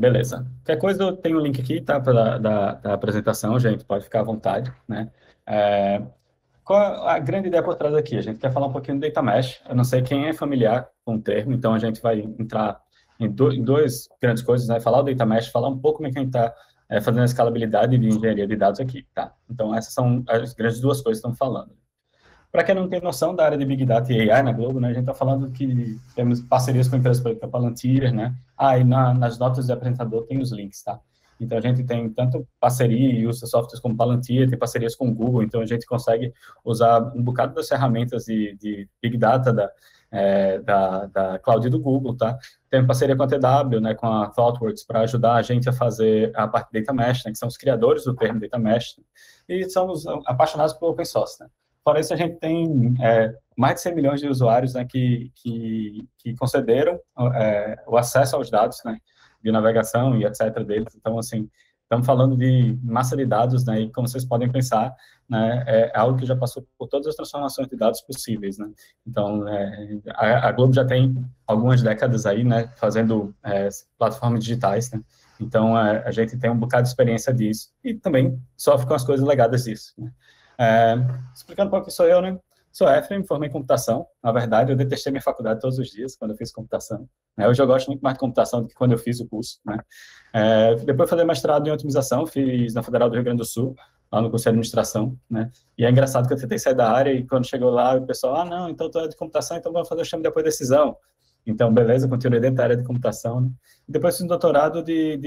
Beleza. Qualquer coisa, eu tenho um link aqui, tá, da apresentação, gente, pode ficar à vontade, né? É, qual a grande ideia por trás aqui? A gente quer falar um pouquinho do Data Mesh. Eu não sei quem é familiar com o termo, então a gente vai entrar em duas grandes coisas, né? Falar o Data Mesh, falar um pouco como é que a gente está fazendo a escalabilidade de engenharia de dados aqui, tá? Então, essas são as grandes duas coisas que estamos falando. Para quem não tem noção da área de Big Data e AI na Globo, né, a gente está falando que temos parcerias com empresas, por exemplo, a Palantir, né? E nas notas do apresentador tem os links, tá? Então, a gente tem tanto parceria e usa softwares como Palantir, tem parcerias com o Google, então a gente consegue usar um bocado das ferramentas de Big Data da Cloud do Google, tá? Tem parceria com a TW, né, com a ThoughtWorks, para ajudar a gente a fazer a parte de Data Mesh, né, que são os criadores do termo Data Mesh, né, e somos apaixonados por Open Source, né? Fora isso, a gente tem mais de 100 milhões de usuários, né, que concederam o acesso aos dados, né, de navegação e etc. deles. Então, assim, estamos falando de massa de dados, né, e como vocês podem pensar, né, é algo que já passou por todas as transformações de dados possíveis, né. Então, a Globo já tem algumas décadas aí, né, fazendo plataformas digitais, né. Então, a gente tem um bocado de experiência disso e também sofre com as coisas legadas disso, né. É, explicando um pouco quem sou eu, né? Sou Efraim, me formei em computação. Na verdade, eu detestei minha faculdade todos os dias quando eu fiz computação. Hoje eu gosto muito mais de computação do que quando eu fiz o curso, né? Depois fazer mestrado em otimização, fiz na Federal do Rio Grande do Sul, lá no curso de administração, né? E é engraçado que eu tentei sair da área e quando chegou lá, o pessoal, não, então tu é de computação, então vamos fazer o chame de apoio à decisão. Então, beleza, continuei dentro da área de computação, né? E depois fiz um doutorado de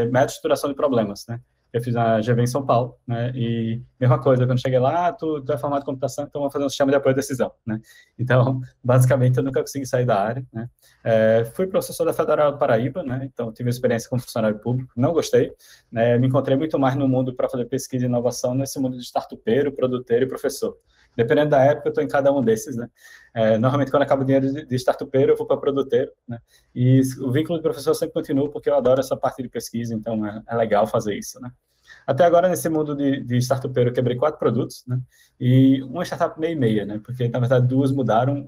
método de estruturação de problemas, né? Eu fiz a GV em São Paulo, né, e mesma coisa, quando cheguei lá, tu é formado em computação, então vamos fazer um sistema de apoio à decisão, né. Então, basicamente, eu nunca consegui sair da área, né. Fui professor da Federal do Paraíba, né, então tive experiência como funcionário público, não gostei, né, me encontrei muito mais no mundo para fazer pesquisa e inovação, nesse mundo de startupeiro, produteiro e professor. Dependendo da época, eu estou em cada um desses, né. Normalmente, quando acaba o dinheiro de startupeiro, eu vou para produteiro, né, e o vínculo de professor sempre continua, porque eu adoro essa parte de pesquisa, então é legal fazer isso, né. Até agora, nesse mundo de startupeiro, eu quebrei 4 produtos, né, e uma startup meio e meia, né, porque, na verdade, duas mudaram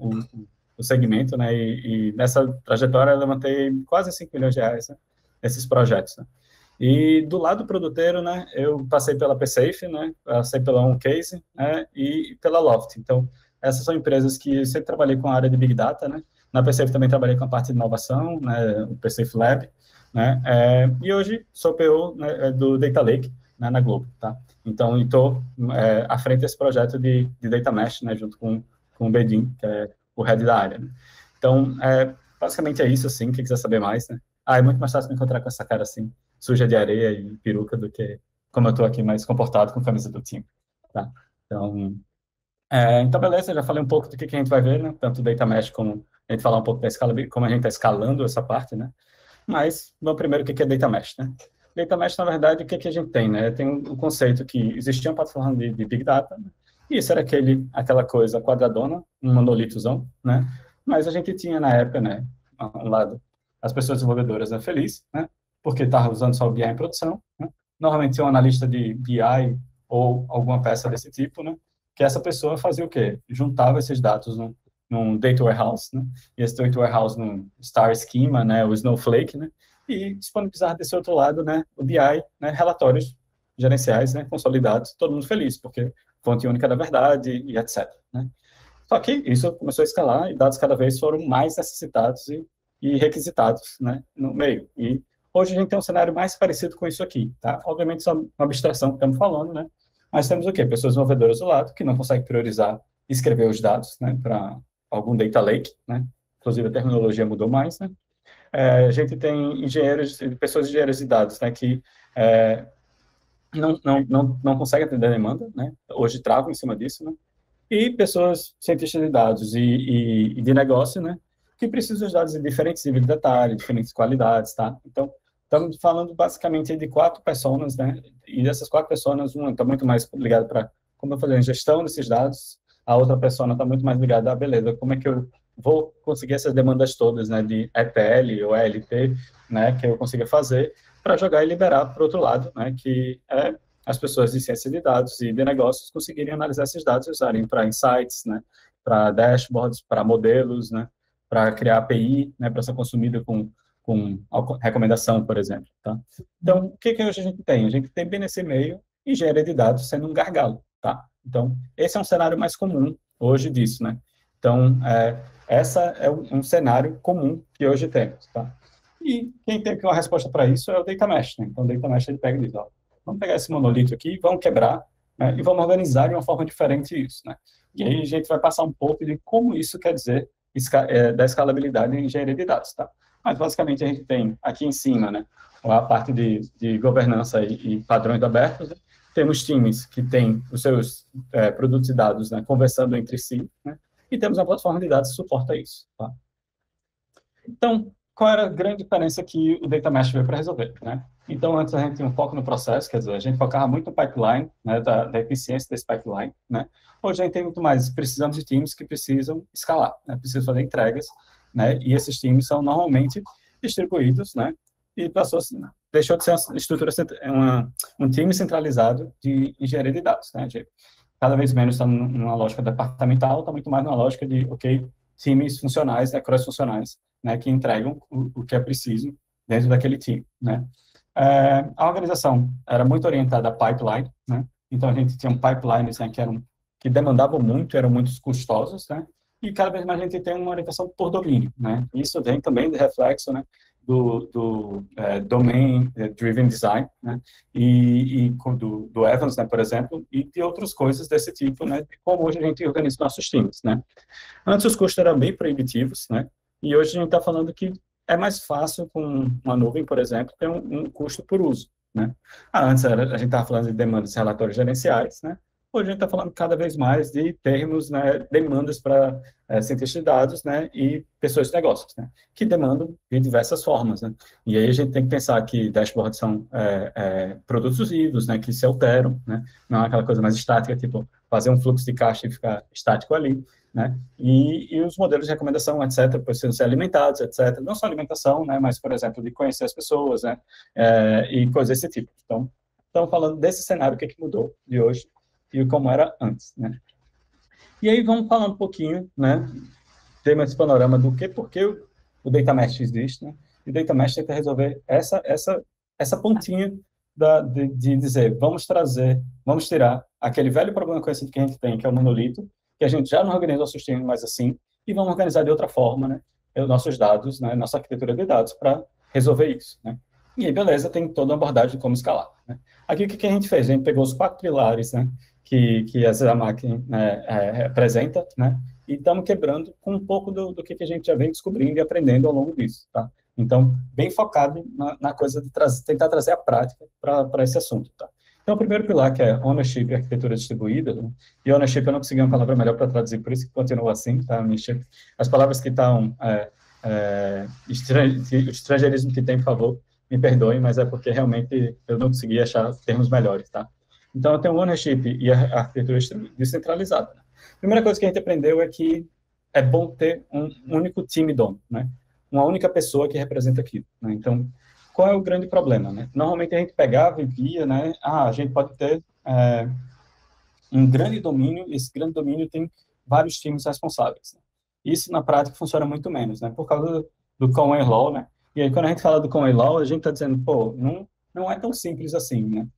o segmento, né, e nessa trajetória eu levantei quase 5 milhões de reais, né, nesses projetos, né. E do lado produteiro, né, eu passei pela PSafe, né, passei pela OnCase, né, e pela Loft. Então, essas são empresas que eu sempre trabalhei com a área de Big Data, né. Na PSafe também trabalhei com a parte de inovação, né, o PSafe Lab, né, e hoje sou PO, né, do Data Lake, né, na Globo, tá? Então, estou à frente desse projeto de Data Mesh, né, junto com o Bedin, que é o head da área, né. Então, basicamente é isso, assim, quem quiser saber mais, né. É muito mais fácil me encontrar com essa cara, assim, suja de areia e peruca do que como eu estou aqui mais comportado com a camisa do time, tá? Então, então, beleza, já falei um pouco do que a gente vai ver, né? Tanto o Data Mesh como a gente falar um pouco da escala, como a gente está escalando essa parte, né? Mas, vamos primeiro, o que é Data Mesh, né? Data Mesh, na verdade, o que a gente tem, né? Tem o conceito que existia uma plataforma de Big Data, né? E isso era aquela coisa quadradona, um monolitozão, né? Mas a gente tinha, na época, né, um lado, as pessoas desenvolvedoras, né, felizes, né? Porque estava usando só o BI em produção, né? Normalmente tinha um analista de BI ou alguma peça desse tipo, né? Que essa pessoa fazia o quê? Juntava esses dados num data warehouse, né? E esse data warehouse num star schema, né? O Snowflake, né? E disponibilizar desse outro lado, né? O BI, né? Relatórios gerenciais, né? Consolidados, todo mundo feliz, porque fonte única da verdade e etc, né? Só que isso começou a escalar e dados cada vez foram mais necessitados e requisitados, né? No meio. E hoje a gente tem um cenário mais parecido com isso aqui, tá? Obviamente, isso é uma abstração que estamos falando, né? Mas temos o quê? Pessoas desenvolvedoras do lado que não conseguem priorizar e escrever os dados, né, para algum data lake, né? Inclusive a terminologia mudou mais, né? A gente tem pessoas engenheiras de dados, né, que não conseguem atender a demanda, né? Hoje travam em cima disso, né? E pessoas cientistas de dados e de negócio, né, que precisam de dados em diferentes níveis de detalhe, diferentes qualidades, tá? Então, estamos falando basicamente de 4 pessoas, né, e dessas 4 pessoas, uma está muito mais ligada para como eu falei, a gestão desses dados, a outra pessoa está muito mais ligada a, beleza, como é que eu vou conseguir essas demandas todas, né, de ETL ou ELT, né, que eu consiga fazer para jogar e liberar para o outro lado, né, que é as pessoas de ciência de dados e de negócios conseguirem analisar esses dados e usarem para insights, né, para dashboards, para modelos, né, para criar API, né, para ser consumida com com recomendação, por exemplo, tá? Então, o que hoje a gente tem? A gente tem bem nesse meio engenharia de dados sendo um gargalo, tá? Então, esse é um cenário mais comum hoje disso, né? Então, essa é um cenário comum que hoje temos, tá? E quem tem uma resposta para isso é o Data Mesh, né? Então, o Data Mesh ele pega e diz, ó, vamos pegar esse monolito aqui, vamos quebrar, né? E vamos organizar de uma forma diferente isso, né? E aí a gente vai passar um pouco de como isso quer dizer da escalabilidade em engenharia de dados, tá? Mas, basicamente, a gente tem aqui em cima, né, a parte de governança e padrões abertos, né? Temos times que têm os seus produtos e dados, né, conversando entre si, né? E temos uma plataforma de dados que suporta isso, tá? Então, qual era a grande diferença que o Data Mesh veio para resolver, né? Então, antes a gente tinha um foco no processo, quer dizer, a gente focava muito no pipeline, né, da eficiência desse pipeline, né? Hoje a gente tem muito mais, precisamos de times que precisam escalar, né? Precisam fazer entregas, né? E esses times são normalmente distribuídos, né? E passou, deixou de ser uma estrutura, um time centralizado de engenharia de dados, né? Cada vez menos está numa lógica departamental, está muito mais numa lógica de, ok, times funcionais, né, cross-funcionais, né, que entregam o que é preciso dentro daquele time, né. A organização era muito orientada a pipeline, né, então a gente tinha pipelines, né, que demandavam muito, eram muito custosos, né, e cada vez mais a gente tem uma orientação por domínio, né, isso vem também de reflexo, né, do Domain Driven Design, né, e do Evans, né, por exemplo, e de outras coisas desse tipo, né, de como hoje a gente organiza nossos times, né. Antes os custos eram bem proibitivos, né, e hoje a gente está falando que é mais fácil com uma nuvem, por exemplo, ter um custo por uso, né. Antes a gente estava falando de demandas de relatórios gerenciais, né, hoje a gente está falando cada vez mais de termos, né, demandas para cientistas de dados, né, e pessoas de negócios, né, que demandam de diversas formas, né. E aí a gente tem que pensar que dashboards são produtos vivos, né, que se alteram, né, não é aquela coisa mais estática, tipo fazer um fluxo de caixa e ficar estático ali, né, e os modelos de recomendação, etc., precisam ser alimentados, etc., não só alimentação, né, mas, por exemplo, de conhecer as pessoas, né, e coisas desse tipo. Então, estamos falando desse cenário, o que mudou de hoje e como era antes, né. E aí vamos falar um pouquinho, né, temos esse panorama do por que o Data Mesh existe, né, e o Data Mesh tenta resolver essa pontinha de dizer, vamos tirar aquele velho problema conhecido que a gente tem, que é o monolito, que a gente já não organiza o sistema mais assim, e vamos organizar de outra forma, né, os nossos dados, né, nossa arquitetura de dados para resolver isso, né. E aí, beleza, tem toda uma abordagem de como escalar, né. Aqui, o que a gente fez? A gente pegou os 4 pilares, né, que a Zamac, né, representa, né, e estamos quebrando com um pouco do que a gente já vem descobrindo e aprendendo ao longo disso, tá? Então, bem focado na coisa de tentar trazer a prática para esse assunto, tá? Então, o primeiro pilar, que é ownership e arquitetura distribuída, né? E ownership eu não consegui uma palavra melhor para traduzir, por isso que continua assim, tá? As palavras que estão o estrangeirismo que tem, por favor, me perdoem, mas é porque realmente eu não consegui achar termos melhores, tá? Então, eu tenho ownership e a arquitetura descentralizada. A primeira coisa que a gente aprendeu é que é bom ter um único time dono, né? Uma única pessoa que representa aquilo, né? Então, qual é o grande problema, né? Normalmente a gente pegava e via, né? A gente pode ter um grande domínio, e esse grande domínio tem vários times responsáveis, né? Isso, na prática, funciona muito menos, né? Por causa do Conway Law, né? E aí, quando a gente fala do Conway Law, a gente está dizendo, pô, não é tão simples assim, né?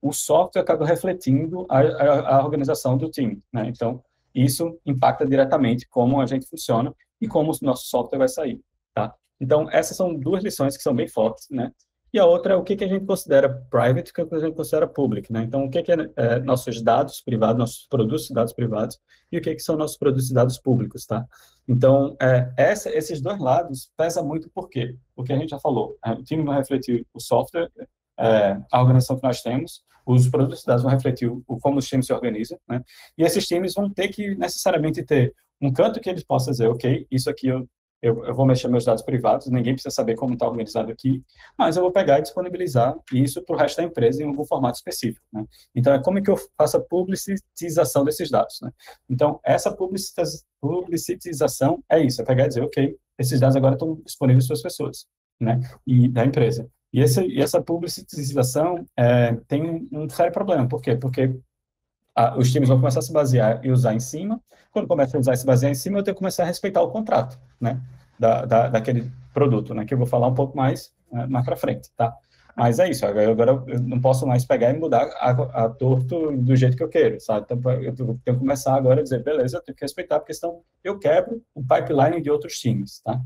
O software acaba refletindo a organização do time, né? Então, isso impacta diretamente como a gente funciona e como o nosso software vai sair, tá? Então, essas são duas lições que são bem fortes, né? E a outra é o que a gente considera private e o que a gente considera public, né? Então, o que é nossos dados privados, nossos produtos de dados privados e o que são nossos produtos de dados públicos, tá? Então, esses dois lados pesam muito por quê? Porque a gente já falou, o time vai refletir o software, a organização que nós temos, os produtos de dados vão refletir como os times se organizam, né? E esses times vão ter que necessariamente ter um canto que eles possam dizer, ok, isso aqui eu vou mexer meus dados privados, ninguém precisa saber como está organizado aqui, mas eu vou pegar e disponibilizar isso para o resto da empresa em algum formato específico, né? Então, é como que eu faço a publicitização desses dados, né? Então, essa publicitização é isso, é pegar e dizer, ok, esses dados agora estão disponíveis para as pessoas, né? E da empresa. E essa publicitização tem um sério problema. Por quê? Porque os times vão começar a se basear e usar em cima. Quando começa a usar e se basear em cima, eu tenho que começar a respeitar o contrato, né? produto, né? Que eu vou falar um pouco mais para frente, tá? Mas é isso, agora eu não posso mais pegar e mudar a torto do jeito que eu quero, sabe? Então, eu tenho que começar agora a dizer, beleza, eu tenho que respeitar, porque senão eu quebro o pipeline de outros times, tá?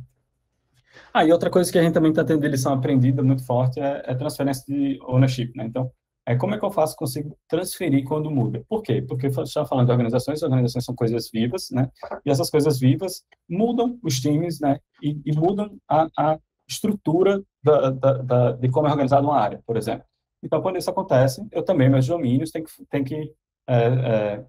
E outra coisa que a gente também está tendo de lição aprendida muito forte é transferência de ownership, né? Então, como é que eu faço, consigo transferir quando muda? Por quê? Porque você está falando de organizações, organizações são coisas vivas, né? E essas coisas vivas mudam os times, né? E mudam a estrutura de como é organizada uma área, por exemplo. Então, quando isso acontece, eu também, meus domínios, tenho que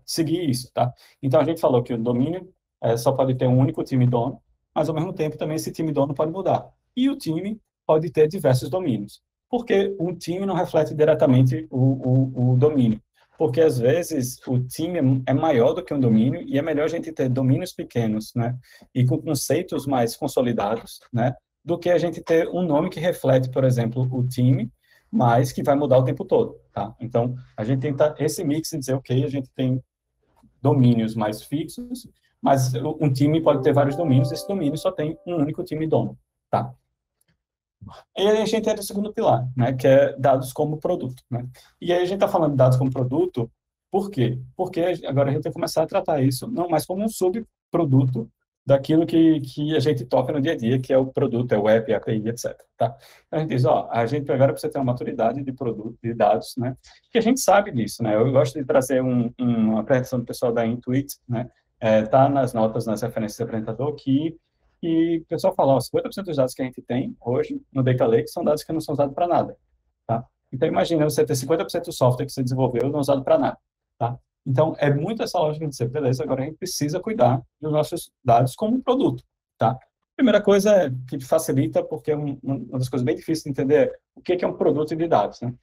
seguir isso, tá? Então, a gente falou que o domínio só pode ter um único time dono, mas, ao mesmo tempo, também esse time dono pode mudar. E o time pode ter diversos domínios. Porque um time não reflete diretamente o domínio. Porque, às vezes, o time é maior do que um domínio e é melhor a gente ter domínios pequenos, né? E com conceitos mais consolidados, né? Do que a gente ter um nome que reflete, por exemplo, o time, mas que vai mudar o tempo todo, tá? Então, a gente tenta esse mix e dizer, ok, a gente tem domínios mais fixos, mas um time pode ter vários domínios, esse domínio só tem um único time dono, tá? E aí a gente entra no segundo pilar, né, que é dados como produto, né? E aí a gente está falando de dados como produto, por quê? Porque agora a gente tem que começar a tratar isso não mais como um subproduto daquilo que a gente toca no dia a dia, que é o produto, é o app, a API, etc. Tá? Então a gente diz, a gente agora precisa ter uma maturidade de produto, de dados, né? Que a gente sabe disso, né? Eu gosto de trazer uma apresentação do pessoal da Intuit, né? Tá nas notas, nas referências do apresentador, que o pessoal fala, 50% dos dados que a gente tem hoje no Data Lake são dados que não são usados para nada, tá? Então, imagina você ter 50% do software que você desenvolveu não usado para nada, tá? Então, é muito essa lógica de dizer, beleza, agora a gente precisa cuidar dos nossos dados como um produto, tá? Primeira coisa que facilita, porque uma das coisas bem difíceis de entender é o que é um produto de dados, né?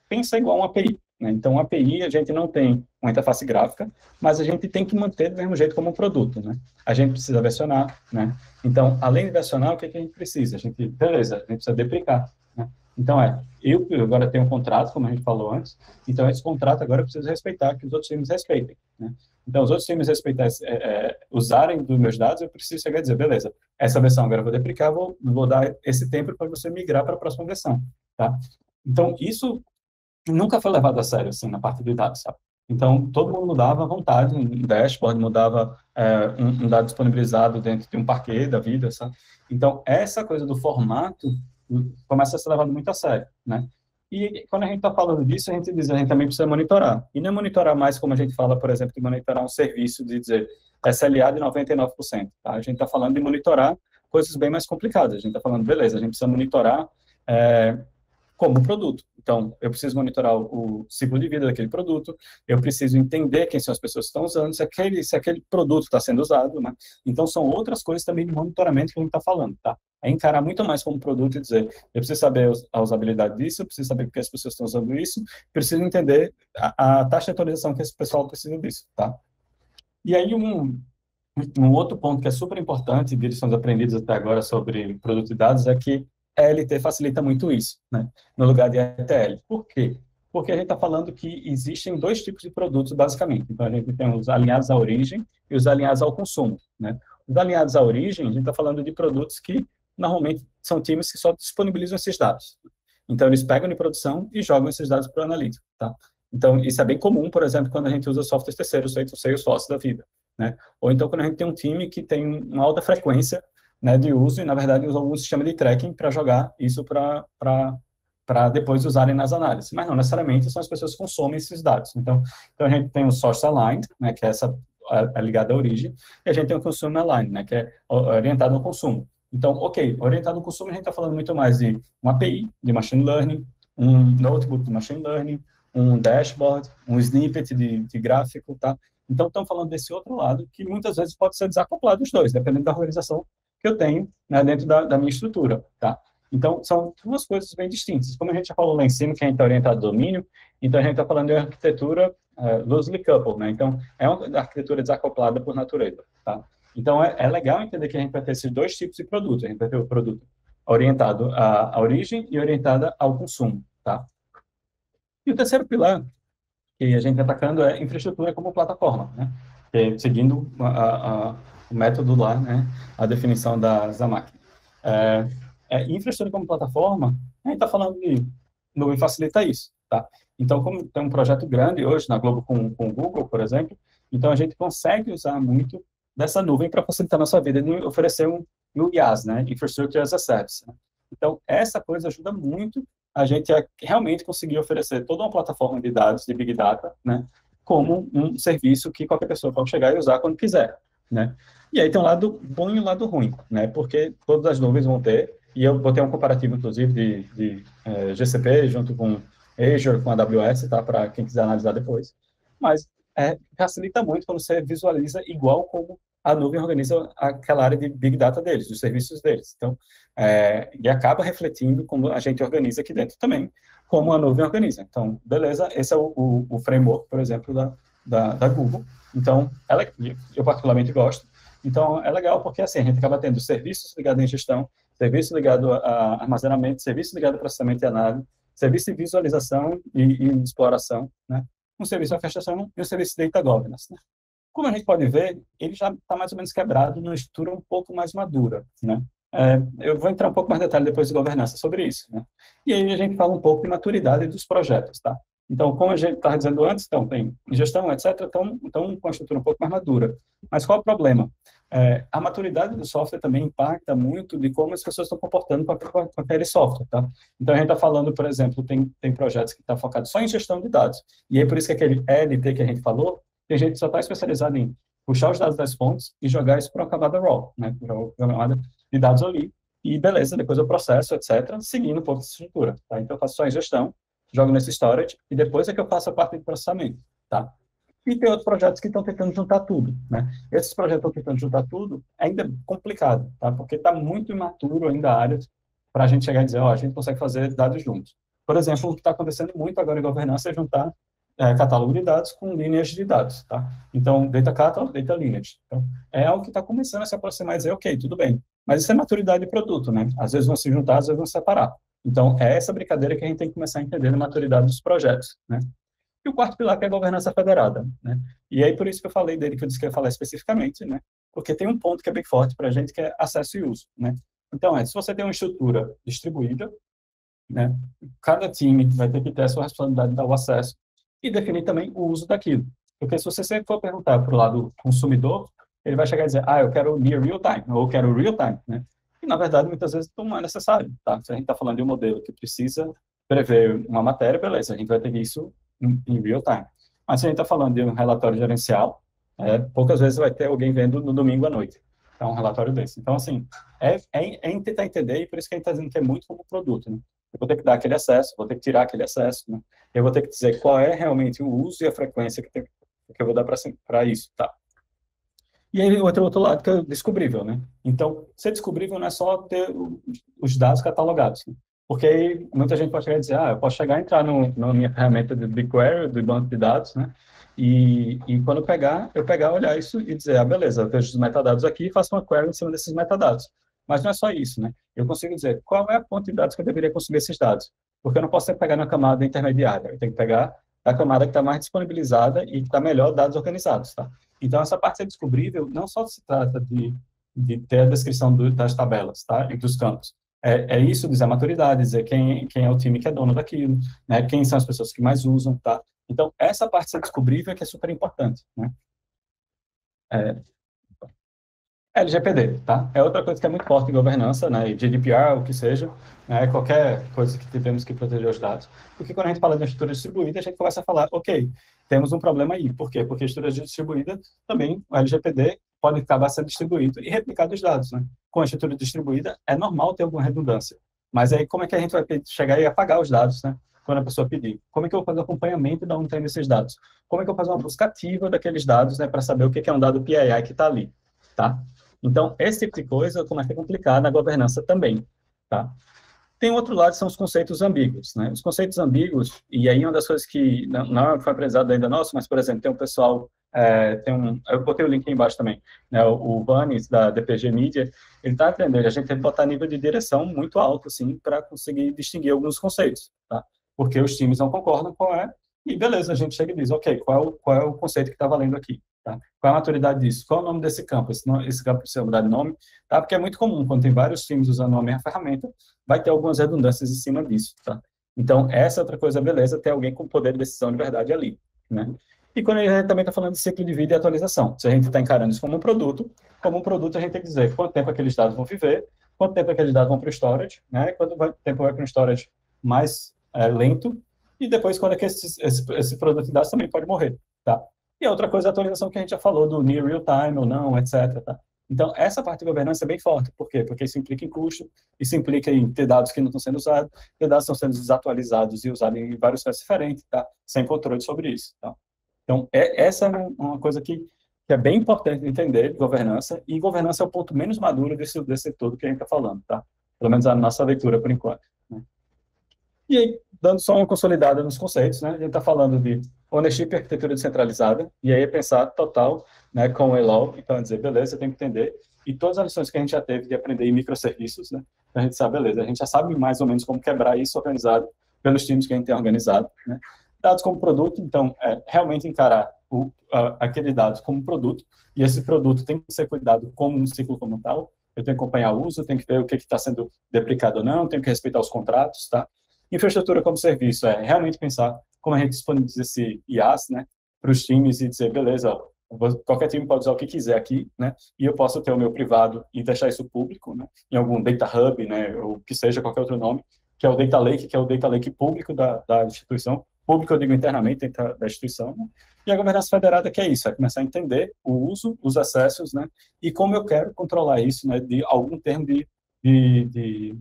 Pensa igual uma API, né? Então, uma API, a gente não tem uma interface gráfica, mas a gente tem que manter do mesmo jeito como um produto, né? A gente precisa versionar, né? Então, além de versionar, o que a gente precisa? Beleza, a gente precisa deprecar, né? Então, eu agora tenho um contrato, como a gente falou antes, então esse contrato agora eu preciso respeitar, que os outros times respeitem, né? Então, os outros times usarem dos meus dados, eu preciso chegar e dizer, beleza, essa versão agora eu vou deprecar, vou dar esse tempo para você migrar para a próxima versão, tá? Então, isso nunca foi levado a sério, assim, na parte de dados, sabe? Então, todo mundo mudava à vontade, um dashboard mudava um dado disponibilizado dentro de um parquet da vida, sabe? Então, essa coisa do formato começa a ser levado muito a sério, né? E quando a gente está falando disso, a gente diz, a gente também precisa monitorar. E não é monitorar mais como a gente fala, por exemplo, de monitorar um serviço, de dizer SLA de 99%, tá? A gente está falando de monitorar coisas bem mais complicadas. A gente está falando, beleza, a gente precisa monitorar como produto. Então, eu preciso monitorar o ciclo de vida daquele produto, eu preciso entender quem são as pessoas que estão usando, se aquele produto está sendo usado, né? Então, são outras coisas também de monitoramento que a gente está falando, tá? É encarar muito mais como produto e dizer, eu preciso saber a usabilidade disso, eu preciso saber porque as pessoas estão usando isso, preciso entender a taxa de atualização que esse pessoal precisa disso, tá? E aí, um outro ponto que é super importante de lições aprendidas até agora sobre produto de dados é que ELT facilita muito isso, né? No lugar de ETL. Por quê? Porque a gente está falando que existem dois tipos de produtos, basicamente. Então, a gente tem os alinhados à origem e os alinhados ao consumo, né? Os alinhados à origem, a gente está falando de produtos que, normalmente, são times que só disponibilizam esses dados. Então, eles pegam de produção e jogam esses dados para o analítico, tá? Então, isso é bem comum, por exemplo, quando a gente usa softwares terceiros, feitos Salesforce da vida, né? Ou então, quando a gente tem um time que tem uma alta frequência, né, de uso e, na verdade, usa algum sistema de tracking para jogar isso para depois usarem nas análises. Mas não necessariamente são as pessoas que consomem esses dados. Então a gente tem o Source Aligned, né, que é essa ligada à origem, e a gente tem o Consumer Aligned, né, que é orientado ao consumo. Então, ok, orientado ao consumo, a gente está falando muito mais de uma API de Machine Learning, um notebook de Machine Learning, um dashboard, um snippet de gráfico, tá? Então, estamos falando desse outro lado, que muitas vezes pode ser desacoplado dos dois, dependendo da organização que eu tenho, né, dentro da minha estrutura, tá? Então, são duas coisas bem distintas. Como a gente já falou lá em cima, que a gente está orientado ao domínio, então a gente está falando de arquitetura loosely coupled, né? Então, é uma arquitetura desacoplada por natureza, tá? Então, é legal entender que a gente vai ter esses dois tipos de produtos. A gente vai ter o produto orientado à origem e orientado ao consumo, tá? E o terceiro pilar que a gente está atacando é infraestrutura como plataforma, né? Seguindo o método lá, né? A definição da máquina. Infraestrutura como plataforma, a gente está falando de nuvem facilita isso, tá? Então, como tem um projeto grande hoje na Globo com o Google, por exemplo, então a gente consegue usar muito dessa nuvem para facilitar a nossa vida e oferecer um IaaS, né? Infrastructure as a Service. Né? Então, essa coisa ajuda muito a gente a realmente conseguir oferecer toda uma plataforma de dados, de Big Data, né? Como um serviço que qualquer pessoa pode chegar e usar quando quiser, né? E aí tem um lado bom e um lado ruim, né? Porque todas as nuvens vão ter, e eu botei um comparativo, inclusive, de GCP junto com Azure, com AWS, tá? Para quem quiser analisar depois. Mas facilita muito quando você visualiza igual como a nuvem organiza aquela área de Big Data deles, dos serviços deles. Então, e acaba refletindo como a gente organiza aqui dentro também, como a nuvem organiza. Então, beleza, esse é o framework, por exemplo, da Google. Então, eu particularmente gosto. Então, é legal porque assim, a gente acaba tendo serviços ligados em gestão, serviço ligado a armazenamento, serviço ligado a processamento e análise, serviço de visualização e exploração, né? Um serviço de orquestração e um serviço de data governance. Né? Como a gente pode ver, ele já está mais ou menos quebrado numa estrutura um pouco mais madura. Né? Eu vou entrar um pouco mais em detalhe depois de governança sobre isso. Né? E aí a gente fala um pouco de maturidade dos projetos. Tá? Então, como a gente estava dizendo antes, então, tem gestão, etc., então com a estrutura um pouco mais madura. Mas qual é o problema? A maturidade do software também impacta muito de como as pessoas estão comportando com aquele software, tá? Então, a gente está falando, por exemplo, tem projetos que estão focados só em gestão de dados. E aí, por isso que aquele ELT que a gente falou, tem gente que só está especializada em puxar os dados das fontes e jogar isso para uma camada raw, né? Para uma camada de dados ali. E beleza, depois eu processo, etc., seguindo um pouco de estrutura, tá? Então, eu faço só em gestão, jogo nesse storage, e depois é que eu faço a parte de processamento, tá? E tem outros projetos que estão tentando juntar tudo, né? Esses projetos estão tentando juntar tudo, ainda é complicado, tá? Porque está muito imaturo ainda a área para a gente chegar e dizer, ó, a gente consegue fazer dados juntos. Por exemplo, o que está acontecendo muito agora em governança é juntar catálogo de dados com lineage de dados, tá? Então, data catalog, data lineage. Então, é algo que está começando a se aproximar e dizer, ok, tudo bem. Mas isso é maturidade de produto, né? Às vezes vão se juntar, às vezes vão se separar. Então, é essa brincadeira que a gente tem que começar a entender na maturidade dos projetos, né? E o quarto pilar, que é a governança federada, né? E aí, por isso que eu falei dele, que eu disse que eu ia falar especificamente, né? Porque tem um ponto que é bem forte para a gente, que é acesso e uso, né? Então, se você tem uma estrutura distribuída, né? Cada time vai ter que ter a sua responsabilidade de dar o acesso e definir também o uso daquilo. Porque se você sempre for perguntar para o lado consumidor, ele vai chegar e dizer, eu quero near real time, ou eu quero real time, né? E, na verdade, muitas vezes não é necessário, tá? Se a gente está falando de um modelo que precisa prever uma matéria, beleza, a gente vai ter isso em real time. Mas se a gente está falando de um relatório gerencial, poucas vezes vai ter alguém vendo no domingo à noite. Então, um relatório desse. Então, assim, tentar entender, e por isso que a gente está dizendo que é muito como produto, né? Eu vou ter que dar aquele acesso, vou ter que tirar aquele acesso, né? Eu vou ter que dizer qual é realmente o uso e a frequência que eu vou dar para isso, tá? E aí, outro lado que é descobrível, né? Então, ser descobrível não é só ter os dados catalogados, né? Porque aí muita gente pode chegar e dizer, eu posso chegar e entrar na minha ferramenta de BigQuery, do banco de dados, né? E quando eu pegar, olhar isso e dizer, beleza, eu vejo os metadados aqui e faço uma query em cima desses metadados. Mas não é só isso, né? Eu consigo dizer qual é a fonte de dados que eu deveria consumir esses dados. Porque eu não posso pegar na camada intermediária, eu tenho que pegar a camada que está mais disponibilizada e que está melhor dados organizados, tá? Então, essa parte ser descobrível não só se trata de ter a descrição das tabelas, tá? E dos campos. Isso, dizer a maturidade, dizer quem é o time que é dono daquilo, né? Quem são as pessoas que mais usam, tá? Então, essa parte ser descobrível é que é super importante, né? É, LGPD, tá? É outra coisa que é muito forte em governança, né? E GDPR, o que seja, né? Qualquer coisa que tivemos que proteger os dados. Porque quando a gente fala de uma estrutura distribuída, a gente começa a falar, ok, temos um problema aí. Por quê? Porque a estrutura distribuída, também, o LGPD pode acabar sendo distribuído e replicado os dados, né? Com a estrutura distribuída, é normal ter alguma redundância. Mas aí, como é que a gente vai chegar e apagar os dados, né? Quando a pessoa pedir. Como é que eu vou fazer o acompanhamento de onde tem esses dados? Como é que eu vou fazer uma busca ativa daqueles dados, né? Para saber o que é um dado PII que está ali, tá? Então, esse tipo de coisa começa a complicar na governança também, tá? Tem outro lado, são os conceitos ambíguos, né? Os conceitos ambíguos, e aí uma das coisas que não foi aprendizado ainda nosso, mas, por exemplo, tem um pessoal, eu botei o link aí embaixo também, né? O Vanes, da DPG Media, ele está aprendendo, a gente tem que botar nível de direção muito alto, assim, para conseguir distinguir alguns conceitos, tá? Porque os times não concordam e beleza, a gente chega e diz, ok, qual é o conceito que está valendo aqui? Tá? Qual é a maturidade disso? Qual é o nome desse campo? Esse campo precisa mudar de nome, tá? Porque é muito comum, quando tem vários times usando a mesma ferramenta, vai ter algumas redundâncias em cima disso. Tá? Então, essa é outra coisa, beleza, ter alguém com poder de decisão de verdade ali. Né? E quando a gente também está falando de ciclo de vida e atualização, se a gente está encarando isso como um produto a gente tem que dizer quanto tempo aqueles dados vão viver, quanto tempo aqueles dados vão para o storage, né? Quanto tempo vai para o storage mais lento, e depois quando é que esse produto de dados também pode morrer. Tá? E a outra coisa é a atualização que a gente já falou, do near real time ou não, etc. Tá? Então, essa parte de governança é bem forte. Por quê? Porque isso implica em custo, isso implica em ter dados que não estão sendo usados, ter dados que estão sendo desatualizados e usados em vários sites diferentes, tá? Sem controle sobre isso. Tá? Então, essa é uma coisa que é bem importante entender de governança, e governança é o ponto menos maduro desse todo que a gente está falando, tá? Pelo menos a nossa leitura, por enquanto. Né? E aí, dando só uma consolidada nos conceitos, né? A gente está falando de ownership e arquitetura descentralizada, e aí é pensar total, né, com o ELOL, então é dizer, beleza, eu tenho que entender, e todas as lições que a gente já teve de aprender em microserviços, né? A gente sabe, beleza, a gente já sabe mais ou menos como quebrar isso organizado pelos times que a gente tem organizado, né? Dados como produto, então, realmente encarar aquele dado como produto, e esse produto tem que ser cuidado como um ciclo como tal, eu tenho que acompanhar o uso, tenho que ver o que está sendo deprecado ou não, tenho que respeitar os contratos, tá? Infraestrutura como serviço é realmente pensar como a gente disponibiliza esse IaaS, né, para os times e dizer, beleza, qualquer time pode usar o que quiser aqui, né, e eu posso ter o meu privado e deixar isso público, né, em algum data hub, né, ou que seja qualquer outro nome, que é o data lake, que é o data lake público da instituição, público eu digo internamente dentro da instituição, né, e a governança federada que é isso, é começar a entender o uso, os acessos, né, e como eu quero controlar isso, né, de algum termo de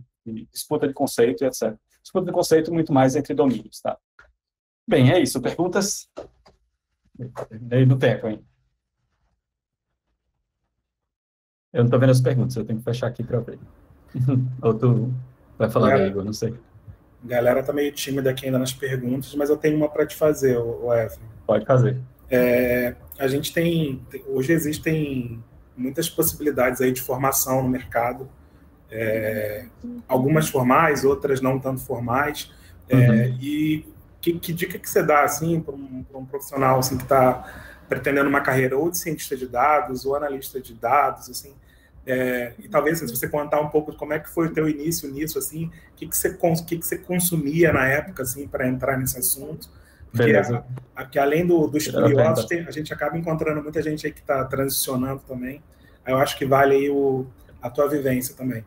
disputa de conceito e etc. Disputa de conceito muito mais entre domínios, tá? Bem, é isso. Perguntas? Terminei do tempo, hein? Eu não estou vendo as perguntas, eu tenho que fechar aqui para ver. Ou tu vai falando aí, Igor, não sei. A galera tá meio tímida aqui ainda nas perguntas, mas eu tenho uma para te fazer, Efraim. Pode fazer. A gente hoje existem muitas possibilidades aí de formação no mercado, algumas formais, outras não tanto formais, e que dica que você dá assim para um profissional assim, que está pretendendo uma carreira ou de cientista de dados ou analista de dados, assim, e talvez se você contar um pouco de como é que foi o teu início nisso, assim, o que você consumia na época assim para entrar nesse assunto, porque além dos curiosos, a gente acaba encontrando muita gente aí que está transicionando também. Aí eu acho que vale aí a tua vivência também.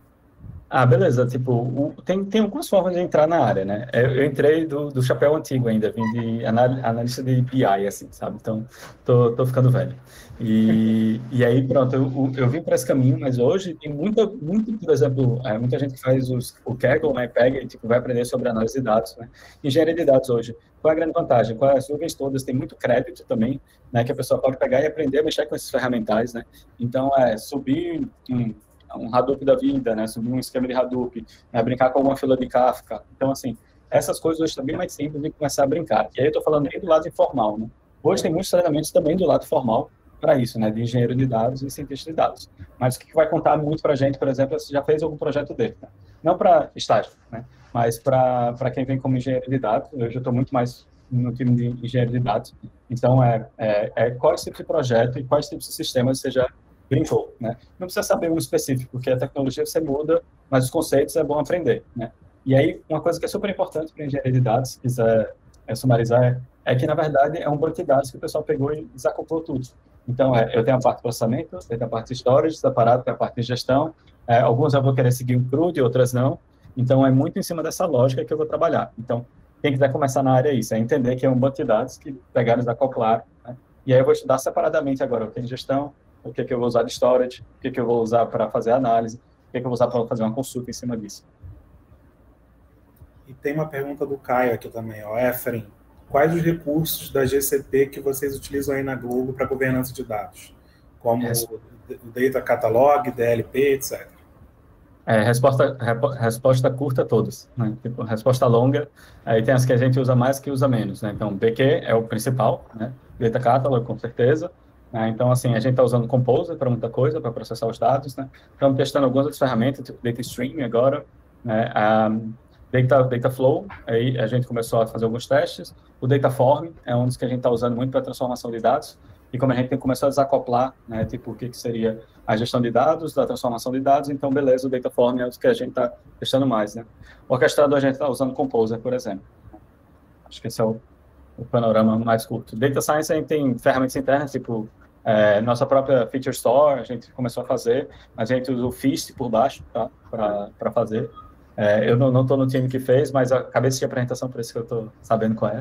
Ah, beleza. Tipo, tem algumas formas de entrar na área, né? Eu entrei do chapéu antigo ainda, vim de analista de BI, assim, sabe? Então, tô ficando velho. E aí, pronto, eu vim para esse caminho, mas hoje tem muito, por exemplo, muita gente que faz o Kaggle, né? Pega e tipo, vai aprender sobre análise de dados, né? Engenharia de dados hoje. Qual é a grande vantagem? As nuvens todas têm muito crédito também, né? Que a pessoa pode pegar e aprender a mexer com esses ferramentais, né? Então, subir um Hadoop da vida, né, subir um esquema de Hadoop, né, brincar com alguma fila de Kafka. Então, assim, essas coisas hoje estão bem mais simples de começar a brincar. E aí eu estou falando nem do lado informal, né? Hoje tem muitos treinamentos também do lado formal para isso, né, de engenheiro de dados e cientista de dados. Mas o que vai contar muito para a gente, por exemplo, é se já fez algum projeto dele. Né? Não para estágio, né, mas para quem vem como engenheiro de dados. Eu já estou muito mais no time de engenheiro de dados. Então, qual esse tipo de projeto e quais tipos de sistemas você já brincou, né? Não precisa saber um específico, porque a tecnologia você muda, mas os conceitos é bom aprender, né? E aí, uma coisa que é super importante para engenharia de dados, se quiser sumarizar, é que, na verdade, é um banco de dados que o pessoal pegou e desacoplou tudo. Então, eu tenho a parte de processamento, eu tenho a parte de storage separado, tenho a parte de gestão, alguns eu vou querer seguir um CRUD, outras não. Então, é muito em cima dessa lógica que eu vou trabalhar. Então, quem quiser começar na área é isso, é entender que é um banco de dados que pegaram e desacoplaram, né? E aí eu vou estudar separadamente agora o que é gestão, o que eu vou usar de storage, o que eu vou usar para fazer análise, o que eu vou usar para fazer uma consulta em cima disso. E tem uma pergunta do Caio aqui também, Efraim. Quais os recursos da GCP que vocês utilizam aí na Globo para governança de dados? Como o Data Catalog, DLP, etc. Resposta curta, todos. Né? Tipo, resposta longa, aí tem as que a gente usa mais, que usa menos. Né? Então, BQ é o principal, né? Data Catalog, com certeza. Então, assim, a gente está usando Composer para muita coisa, para processar os dados, né? Estamos testando algumas outras ferramentas, tipo Data Stream agora, né? Data Flow, aí a gente começou a fazer alguns testes. O Dataform é um dos que a gente está usando muito para transformação de dados, e como a gente começou a desacoplar, né, tipo, o que seria a gestão de dados, da transformação de dados, então, beleza, o Dataform é o que a gente está testando mais, né. O orquestrador a gente está usando Composer, por exemplo. Acho que esse é o panorama mais curto. Data Science, a gente tem ferramentas internas, tipo, nossa própria Feature Store, a gente começou a fazer, mas a gente usa o Feast por baixo, tá, para fazer. Eu não estou no time que fez, mas acabei de assistir a apresentação, por isso que eu estou sabendo qual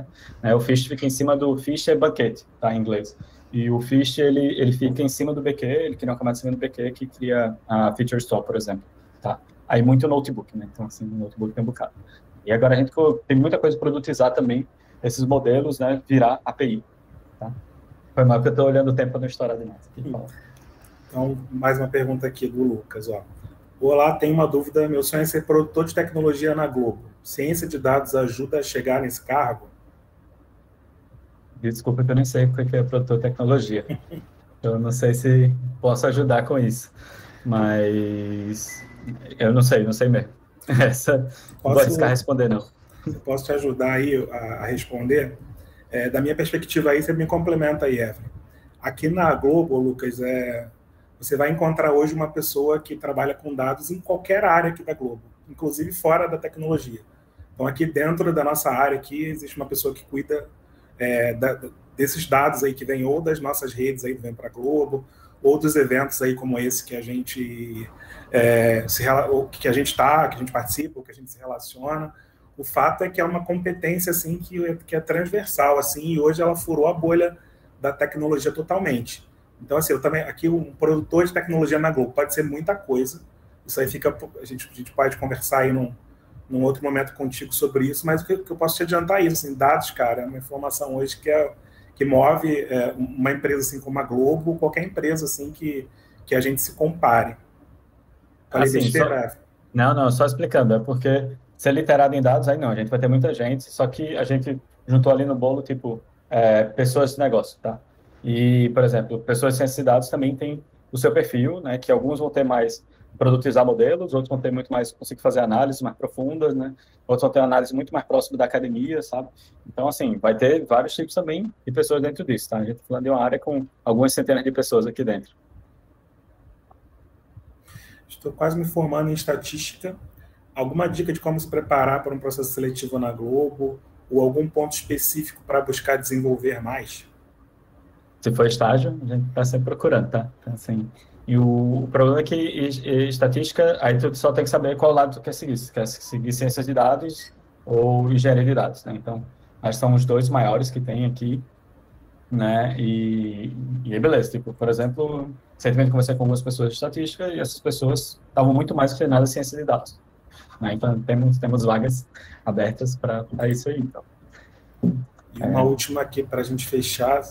é. O Feast fica em cima do Feast, é bucket, tá, em inglês. E o Feast, ele fica em cima do BQ, ele cria uma camada em cima do BQ que cria a Feature Store, por exemplo. Tá? Aí muito notebook, né? Então, assim, o notebook tem um bocado. E agora a gente tem muita coisa para produtizar também, esses modelos, né, virar API. Tá? Foi mal que eu estou olhando o tempo para não estourar demais. Então, mais uma pergunta aqui do Lucas, ó. Olá, tenho uma dúvida. Meu sonho é ser produtor de tecnologia na Globo. Ciência de dados ajuda a chegar nesse cargo? Desculpa que eu nem sei o que é produtor de tecnologia. Eu não sei se posso ajudar com isso. Mas eu não sei mesmo. Essa não vou arriscar responder, não. Eu posso te ajudar aí a responder? Da minha perspectiva aí, você me complementa aí, Efraim. Aqui na Globo, Lucas, você vai encontrar hoje uma pessoa que trabalha com dados em qualquer área aqui da Globo, inclusive fora da tecnologia. Então, aqui dentro da nossa área, aqui, existe uma pessoa que cuida desses dados aí que vem ou das nossas redes aí que vem para a Globo, ou dos eventos aí como esse que a gente que a gente participa, ou que a gente se relaciona. O fato é que é uma competência assim que é transversal assim, e hoje ela furou a bolha da tecnologia totalmente. Então, assim, eu também aqui um produtor de tecnologia na Globo pode ser muita coisa. Isso aí a gente pode conversar aí num outro momento contigo sobre isso, mas o que eu posso te adiantar é isso, assim, dados, cara, é uma informação hoje que move uma empresa assim como a Globo, qualquer empresa assim que a gente se compare. Falei assim, besteira? Não, só explicando, é porque ser literado em dados, aí não, a gente vai ter muita gente, só que a gente juntou ali no bolo, tipo, pessoas de negócio, tá? E, por exemplo, pessoas de ciência de dados também têm o seu perfil, né, que alguns vão ter mais produtizar modelos, outros vão ter muito mais conseguir fazer análises mais profundas, né? Outros vão ter análise muito mais próxima da academia, sabe? Então, assim, vai ter vários tipos também de pessoas dentro disso, tá? A gente está falando de uma área com algumas centenas de pessoas aqui dentro. Estou quase me formando em estatística. Alguma dica de como se preparar para um processo seletivo na Globo ou algum ponto específico para buscar desenvolver mais? Se for estágio, a gente está sempre procurando, tá? Então, assim, e o problema é que estatística, aí tu só tem que saber qual lado tu quer seguir. Se quer seguir ciências de dados ou engenharia de dados, né? Então, acho que são os dois maiores que tem aqui, né? E aí, beleza. Tipo, por exemplo, recentemente conversei com algumas pessoas de estatística e essas pessoas estavam muito mais inclinadas à ciência de dados, né? Então, temos vagas abertas para isso aí, então. E uma última aqui para a gente fechar.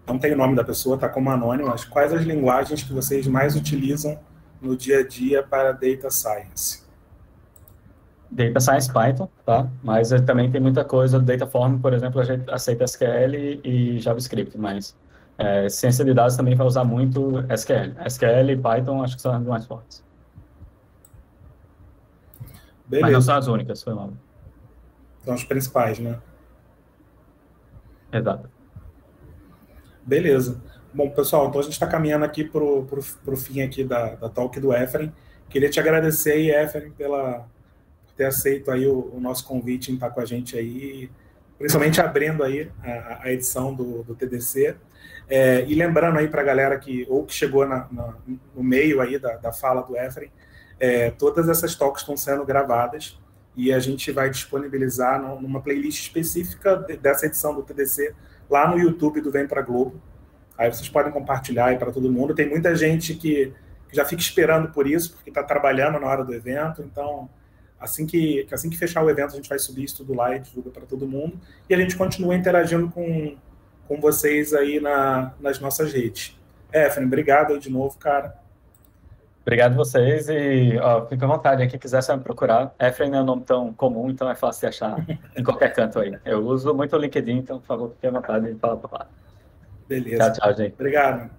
Não tem o nome da pessoa, está como anônimo, mas quais as linguagens que vocês mais utilizam no dia a dia para Data Science? Data Science Python, tá? Mas também tem muita coisa. Dataform, por exemplo, a gente aceita SQL e JavaScript, mas ciência de dados também vai usar muito SQL. SQL e Python acho que são as mais fortes. Beleza. Mas não são as únicas, foi mal. São as principais, né? Exato. Beleza. Bom, pessoal, então a gente está caminhando aqui para o fim aqui da talk do Efraim. Queria te agradecer aí, Efraim, por ter aceito aí o nosso convite em estar com a gente aí, principalmente abrindo aí a edição do TDC. E lembrando aí para a galera que chegou no meio aí da fala do Efraim, todas essas talks estão sendo gravadas e a gente vai disponibilizar numa playlist específica dessa edição do TDC lá no YouTube do Vem Pra Globo. Aí vocês podem compartilhar aí para todo mundo. Tem muita gente que já fica esperando por isso, porque está trabalhando na hora do evento. Então, assim que fechar o evento, a gente vai subir isso tudo lá e divulga para todo mundo. E a gente continua interagindo com vocês aí nas nossas redes. Efraim, obrigado aí de novo, cara. Obrigado a vocês e fica à vontade. Quem quiser só me procurar. Efraim não é um nome tão comum, então é fácil de achar em qualquer canto aí. Eu uso muito o LinkedIn, então, por favor, fique à vontade e fala por lá. Beleza. Tchau, gente. Obrigado.